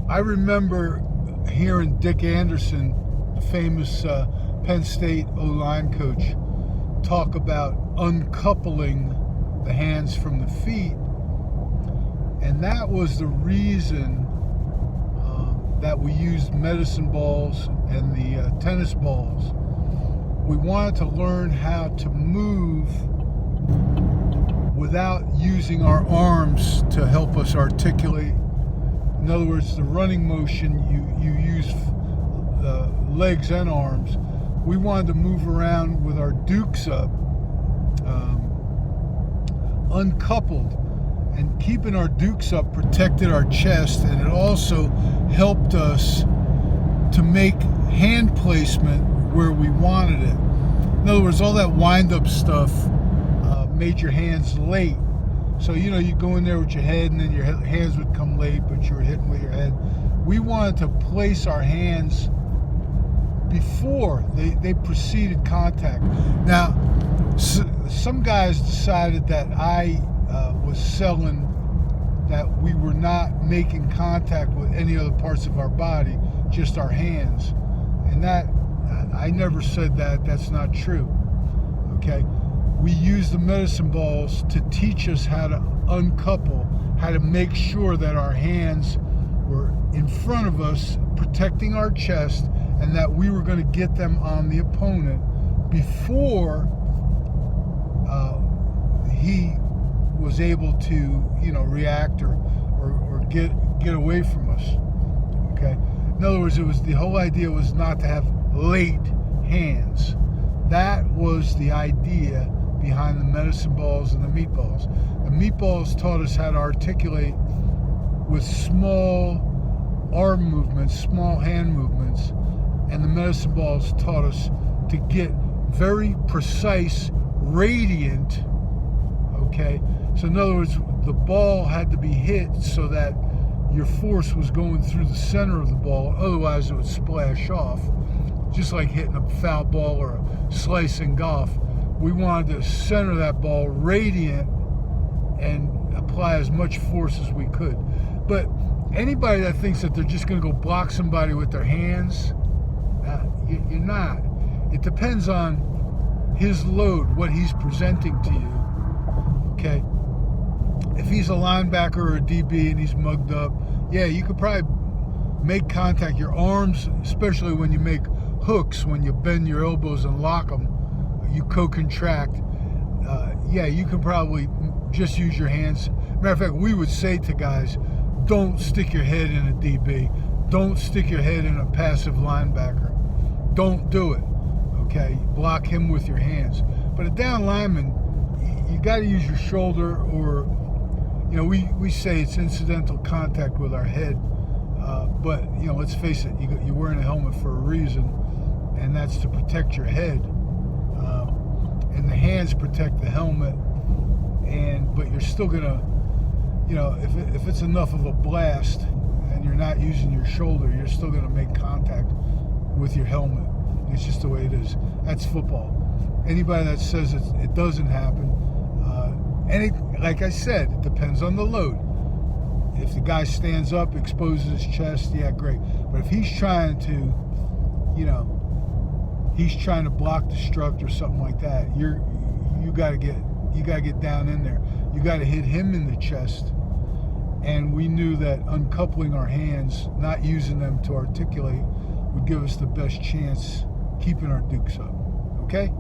I remember hearing Dick Anderson, the famous Penn State O-line coach, talk about uncoupling the hands from the feet, and that was the reason that we used medicine balls and the tennis balls. We wanted to learn how to move without using our arms to help us articulate. In other words, the running motion, you use legs and arms. We wanted to move around with our dukes up, uncoupled, and keeping our dukes up protected our chest, and it also helped us to make hand placement where we wanted it. In other words, all that wind-up stuff made your hands late. So, you go in there with your head, and then your hands would come late, but you were hitting with your head. We wanted to place our hands before they preceded contact. Now, some guys decided that I was selling that we were not making contact with any other parts of our body, just our hands. And that, I never said that. That's not true. Okay? We use the medicine balls to teach us how to uncouple, how to make sure that our hands were in front of us, protecting our chest, and that we were going to get them on the opponent before he was able to, react or get away from us. Okay? In other words, the whole idea was not to have late hands. That was the idea behind the medicine balls and the meatballs. The meatballs taught us how to articulate with small arm movements, small hand movements, and the medicine balls taught us to get very precise, radiant, okay? So in other words, the ball had to be hit so that your force was going through the center of the ball, otherwise it would splash off, just like hitting a foul ball or a slice in golf. We wanted to center that ball radiant and apply as much force as we could. But anybody that thinks that they're just going to go block somebody with their hands, you're not. It depends on his load, what he's presenting to you. Okay? If he's a linebacker or a DB and he's mugged up, yeah, you could probably make contact. Your arms, especially when you make hooks, when you bend your elbows and lock them, you co-contract. Yeah, you can probably just use your hands. Matter of fact, we would say to guys, don't stick your head in a DB. Don't stick your head in a passive linebacker. Don't do it. Okay? Block him with your hands. But a down lineman, you got to use your shoulder, or, we say it's incidental contact with our head. But, let's face it, you're wearing a helmet for a reason, and that's to protect your head. And the hands protect the helmet, but you're still gonna, if it's enough of a blast and you're not using your shoulder, you're still gonna make contact with your helmet. It's just the way it is. That's football. Anybody that says it doesn't happen, like I said, it depends on the load. If the guy stands up, exposes his chest, yeah, great. But if he's trying to, he's trying to block the struct or something like that, you gotta get down in there. You gotta hit him in the chest. And we knew that uncoupling our hands, not using them to articulate, would give us the best chance keeping our dukes up. Okay?